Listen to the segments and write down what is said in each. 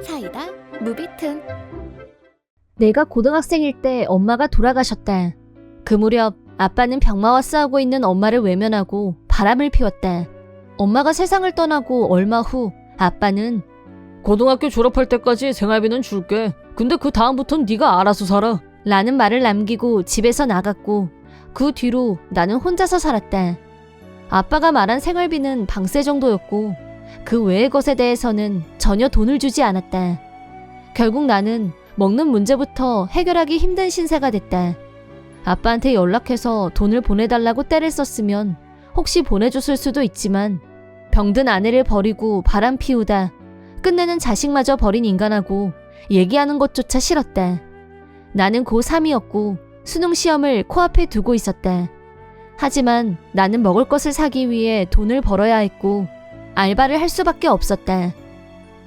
사이다 무비튼. 내가 고등학생일 때 엄마가 돌아가셨다. 그 무렵 아빠는 병마와 싸우고 있는 엄마를 외면하고 바람을 피웠다. 엄마가 세상을 떠나고 얼마 후 아빠는 고등학교 졸업할 때까지 생활비는 줄게. 근데 그 다음부턴 네가 알아서 살아. 라는 말을 남기고 집에서 나갔고 그 뒤로 나는 혼자서 살았다. 아빠가 말한 생활비는 방세 정도였고 그 외의 것에 대해서는 전혀 돈을 주지 않았다. 결국 나는 먹는 문제부터 해결하기 힘든 신세가 됐다. 아빠한테 연락해서 돈을 보내달라고 떼를 썼으면 혹시 보내줬을 수도 있지만 병든 아내를 버리고 바람 피우다 끝내는 자식마저 버린 인간하고 얘기하는 것조차 싫었다. 나는 고3이었고 수능 시험을 코앞에 두고 있었다. 하지만 나는 먹을 것을 사기 위해 돈을 벌어야 했고 알바를 할 수밖에 없었다.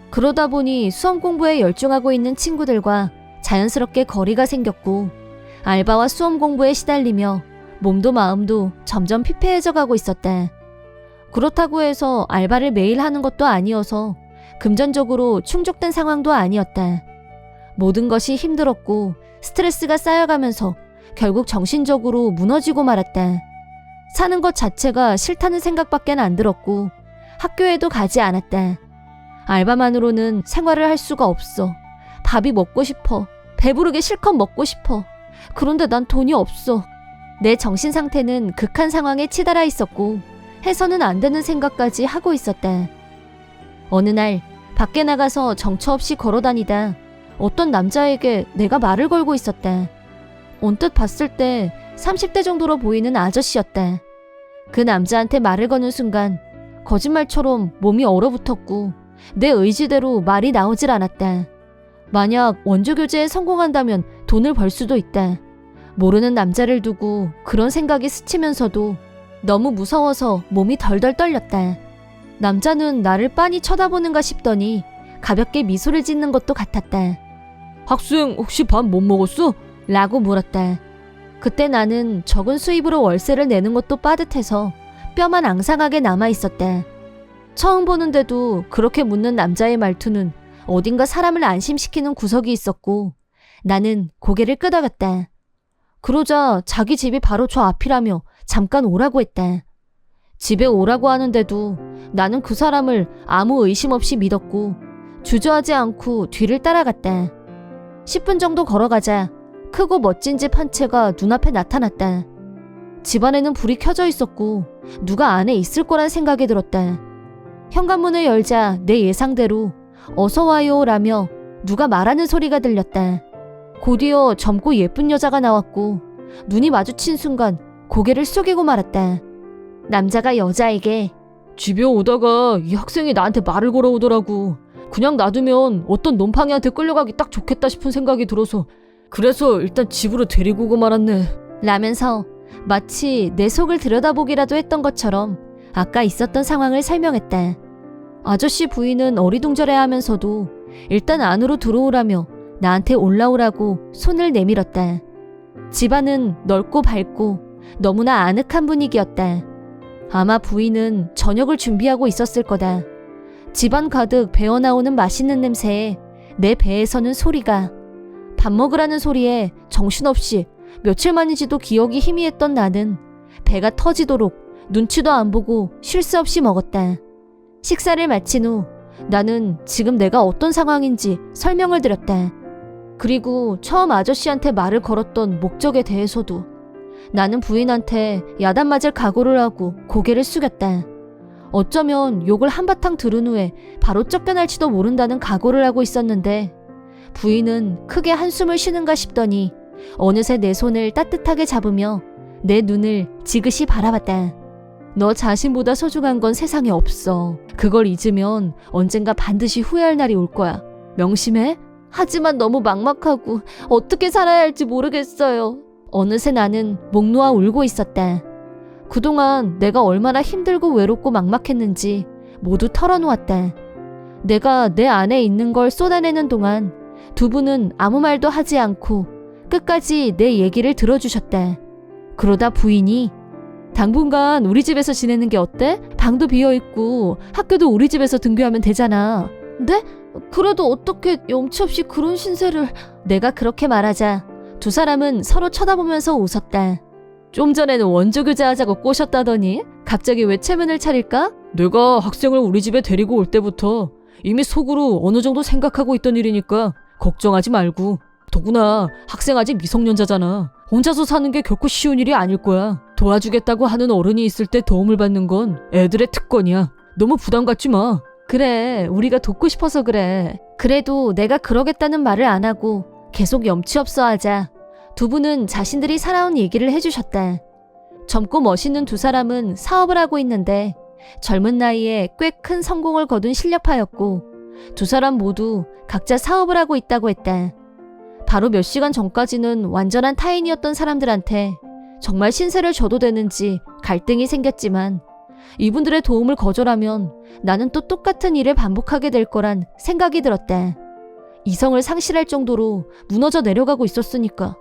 그러다 보니 수험 공부에 열중하고 있는 친구들과 자연스럽게 거리가 생겼고 알바와 수험 공부에 시달리며 몸도 마음도 점점 피폐해져 가고 있었다. 그렇다고 해서 알바를 매일 하는 것도 아니어서 금전적으로 충족된 상황도 아니었다. 모든 것이 힘들었고 스트레스가 쌓여가면서 결국 정신적으로 무너지고 말았다. 사는 것 자체가 싫다는 생각밖에 안 들었고 학교에도 가지 않았다. 알바만으로는 생활을 할 수가 없어. 밥이 먹고 싶어. 배부르게 실컷 먹고 싶어. 그런데 난 돈이 없어. 내 정신 상태는 극한 상황에 치달아 있었고 해서는 안 되는 생각까지 하고 있었다. 어느 날 밖에 나가서 정처 없이 걸어다니다 어떤 남자에게 내가 말을 걸고 있었다. 언뜻 봤을 때 30대 정도로 보이는 아저씨였다. 그 남자한테 말을 거는 순간 거짓말처럼 몸이 얼어붙었고 내 의지대로 말이 나오질 않았다. 만약 원조교제에 성공한다면 돈을 벌 수도 있다. 모르는 남자를 두고 그런 생각이 스치면서도 너무 무서워서 몸이 덜덜 떨렸다. 남자는 나를 빤히 쳐다보는가 싶더니 가볍게 미소를 짓는 것도 같았다. 학생 혹시 밥 못 먹었어? 라고 물었다. 그때 나는 적은 수입으로 월세를 내는 것도 빠듯해서 뼈만 앙상하게 남아있었다. 처음 보는데도 그렇게 묻는 남자의 말투는 어딘가 사람을 안심시키는 구석이 있었고 나는 고개를 끄덕였다. 그러자 자기 집이 바로 저 앞이라며 잠깐 오라고 했다. 집에 오라고 하는데도 나는 그 사람을 아무 의심 없이 믿었고 주저하지 않고 뒤를 따라갔다. 10분 정도 걸어가자 크고 멋진 집 한 채가 눈앞에 나타났다. 집안에는 불이 켜져 있었고 누가 안에 있을 거란 생각이 들었다. 현관문을 열자 내 예상대로 어서 와요 라며 누가 말하는 소리가 들렸다. 곧이어 젊고 예쁜 여자가 나왔고 눈이 마주친 순간 고개를 숙이고 말았다. 남자가 여자에게 집에 오다가 이 학생이 나한테 말을 걸어오더라고. 그냥 놔두면 어떤 놈팡이한테 끌려가기 딱 좋겠다 싶은 생각이 들어서 그래서 일단 집으로 데리고 오고 말았네. 라면서 마치 내 속을 들여다보기라도 했던 것처럼 아까 있었던 상황을 설명했다. 아저씨 부인은 어리둥절해하면서도 일단 안으로 들어오라며 나한테 올라오라고 손을 내밀었다. 집안은 넓고 밝고 너무나 아늑한 분위기였다. 아마 부인은 저녁을 준비하고 있었을 거다. 집안 가득 배어나오는 맛있는 냄새에 내 배에서는 소리가 밥 먹으라는 소리에 정신없이 며칠 만인지도 기억이 희미했던 나는 배가 터지도록 눈치도 안 보고 쉴 새 없이 먹었다. 식사를 마친 후 나는 지금 내가 어떤 상황인지 설명을 드렸다. 그리고 처음 아저씨한테 말을 걸었던 목적에 대해서도 나는 부인한테 야단 맞을 각오를 하고 고개를 숙였다. 어쩌면 욕을 한바탕 들은 후에 바로 쫓겨날지도 모른다는 각오를 하고 있었는데 부인은 크게 한숨을 쉬는가 싶더니 어느새 내 손을 따뜻하게 잡으며 내 눈을 지그시 바라봤다. 너 자신보다 소중한 건 세상에 없어. 그걸 잊으면 언젠가 반드시 후회할 날이 올 거야. 명심해? 하지만 너무 막막하고 어떻게 살아야 할지 모르겠어요. 어느새 나는 목 놓아 울고 있었다. 그동안 내가 얼마나 힘들고 외롭고 막막했는지 모두 털어놓았다. 내가 내 안에 있는 걸 쏟아내는 동안 두 분은 아무 말도 하지 않고 끝까지 내 얘기를 들어주셨다. 그러다 부인이 당분간 우리 집에서 지내는 게 어때? 방도 비어있고 학교도 우리 집에서 등교하면 되잖아. 네? 그래도 어떻게 염치 없이 그런 신세를... 내가 그렇게 말하자 두 사람은 서로 쳐다보면서 웃었다. 좀 전에는 원조교제하자고 꼬셨다더니 갑자기 왜 체면을 차릴까? 내가 학생을 우리 집에 데리고 올 때부터 이미 속으로 어느 정도 생각하고 있던 일이니까 걱정하지 말고. 더구나 학생 아직 미성년자잖아. 혼자서 사는 게 결코 쉬운 일이 아닐 거야. 도와주겠다고 하는 어른이 있을 때 도움을 받는 건 애들의 특권이야. 너무 부담 갖지 마. 그래, 우리가 돕고 싶어서 그래. 그래도 내가 그러겠다는 말을 안 하고 계속 염치 없어 하자 두 분은 자신들이 살아온 얘기를 해주셨다. 젊고 멋있는 두 사람은 사업을 하고 있는데 젊은 나이에 꽤 큰 성공을 거둔 실력파였고 두 사람 모두 각자 사업을 하고 있다고 했다. 바로 몇 시간 전까지는 완전한 타인이었던 사람들한테 정말 신세를 져도 되는지 갈등이 생겼지만 이분들의 도움을 거절하면 나는 또 똑같은 일을 반복하게 될 거란 생각이 들었다. 이성을 상실할 정도로 무너져 내려가고 있었으니까.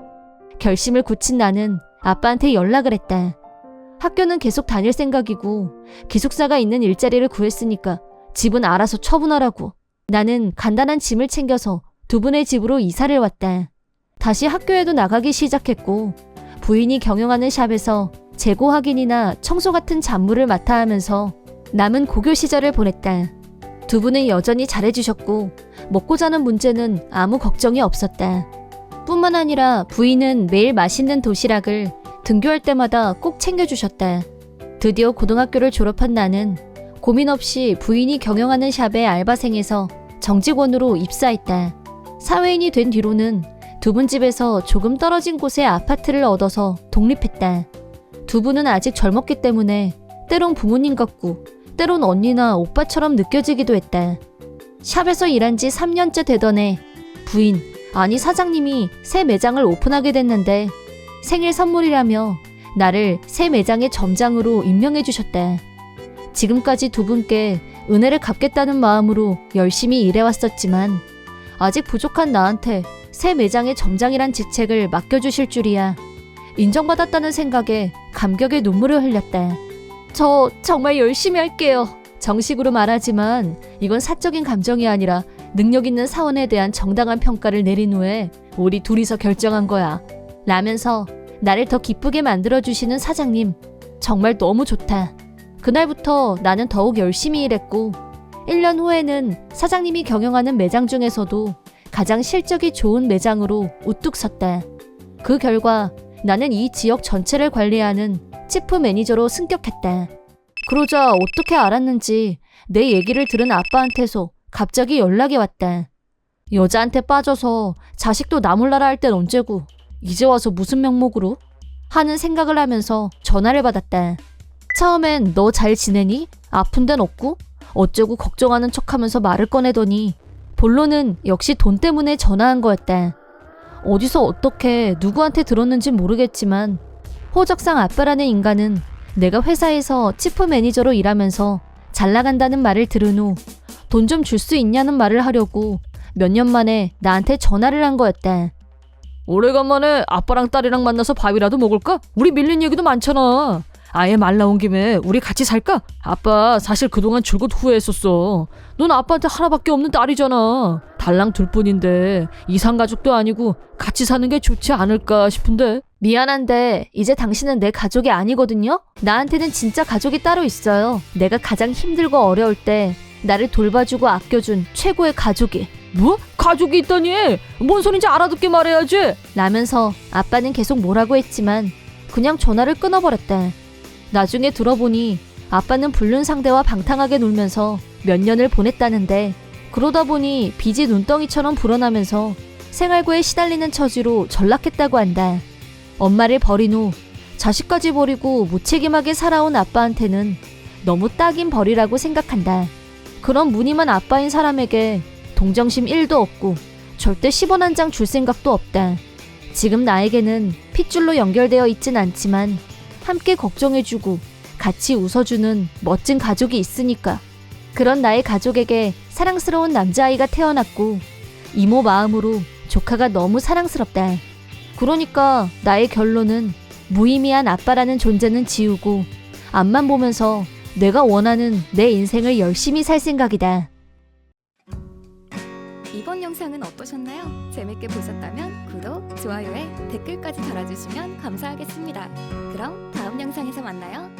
결심을 굳힌 나는 아빠한테 연락을 했다. 학교는 계속 다닐 생각이고 기숙사가 있는 일자리를 구했으니까 집은 알아서 처분하라고. 나는 간단한 짐을 챙겨서 두 분의 집으로 이사를 왔다. 다시 학교에도 나가기 시작했고 부인이 경영하는 샵에서 재고 확인이나 청소 같은 잡무를 맡아 하면서 남은 고교 시절을 보냈다. 두 분은 여전히 잘해주셨고 먹고 자는 문제는 아무 걱정이 없었다. 뿐만 아니라 부인은 매일 맛있는 도시락을 등교할 때마다 꼭 챙겨주셨다. 드디어 고등학교를 졸업한 나는 고민 없이 부인이 경영하는 샵의 알바생에서 정직원으로 입사했다. 사회인이 된 뒤로는 두 분 집에서 조금 떨어진 곳에 아파트를 얻어서 독립했다. 두 분은 아직 젊었기 때문에 때론 부모님 같고 때론 언니나 오빠처럼 느껴지기도 했다. 샵에서 일한 지 3년째 되던 해 부인, 아니 사장님이 새 매장을 오픈하게 됐는데 생일 선물이라며 나를 새 매장의 점장으로 임명해 주셨다. 지금까지 두 분께 은혜를 갚겠다는 마음으로 열심히 일해왔었지만 아직 부족한 나한테 새 매장의 점장이란 직책을 맡겨주실 줄이야. 인정받았다는 생각에 감격의 눈물을 흘렸다. 저 정말 열심히 할게요. 정식으로 말하지만 이건 사적인 감정이 아니라 능력 있는 사원에 대한 정당한 평가를 내린 후에 우리 둘이서 결정한 거야. 라면서 나를 더 기쁘게 만들어주시는 사장님, 정말 너무 좋다. 그날부터 나는 더욱 열심히 일했고 1년 후에는 사장님이 경영하는 매장 중에서도 가장 실적이 좋은 매장으로 우뚝 섰다. 그 결과 나는 이 지역 전체를 관리하는 치프 매니저로 승격했다. 그러자 어떻게 알았는지 내 얘기를 들은 아빠한테서 갑자기 연락이 왔다. 여자한테 빠져서 자식도 나 몰라라 할 땐 언제고 이제 와서 무슨 명목으로? 하는 생각을 하면서 전화를 받았다. 처음엔 너 잘 지내니? 아픈 데는 없고? 어쩌고 걱정하는 척하면서 말을 꺼내더니 본론은 역시 돈 때문에 전화한 거였다. 어디서 어떻게 누구한테 들었는지 모르겠지만 호적상 아빠라는 인간은 내가 회사에서 치프 매니저로 일하면서 잘 나간다는 말을 들은 후 돈 좀 줄 수 있냐는 말을 하려고 몇 년 만에 나한테 전화를 한 거였다. 오래간만에 아빠랑 딸이랑 만나서 밥이라도 먹을까? 우리 밀린 얘기도 많잖아. 아예 말 나온 김에 우리 같이 살까? 아빠 사실 그동안 줄곧 후회했었어. 넌 아빠한테 하나밖에 없는 딸이잖아. 달랑 둘뿐인데 이상가족도 아니고 같이 사는 게 좋지 않을까 싶은데. 미안한데 이제 당신은 내 가족이 아니거든요? 나한테는 진짜 가족이 따로 있어요. 내가 가장 힘들고 어려울 때 나를 돌봐주고 아껴준 최고의 가족이. 뭐? 가족이 있다니? 뭔 소린지 알아듣게 말해야지. 라면서 아빠는 계속 뭐라고 했지만 그냥 전화를 끊어버렸다. 나중에 들어보니 아빠는 불륜 상대와 방탕하게 놀면서 몇 년을 보냈다는데 그러다 보니 빚이 눈덩이처럼 불어나면서 생활고에 시달리는 처지로 전락했다고 한다. 엄마를 버린 후 자식까지 버리고 무책임하게 살아온 아빠한테는 너무 딱인 벌이라고 생각한다. 그런 무늬만 아빠인 사람에게 동정심 1도 없고 절대 10원 한 장 줄 생각도 없다. 지금 나에게는 핏줄로 연결되어 있진 않지만 함께 걱정해주고 같이 웃어주는 멋진 가족이 있으니까. 그런 나의 가족에게 사랑스러운 남자아이가 태어났고 이모 마음으로 조카가 너무 사랑스럽다. 그러니까 나의 결론은 무의미한 아빠라는 존재는 지우고 앞만 보면서 내가 원하는 내 인생을 열심히 살 생각이다. 이번 영상은 어떠셨나요? 재밌게 보셨다면 구독, 좋아요에 댓글까지 달아주시면 감사하겠습니다. 그럼 다음 영상에서 만나요.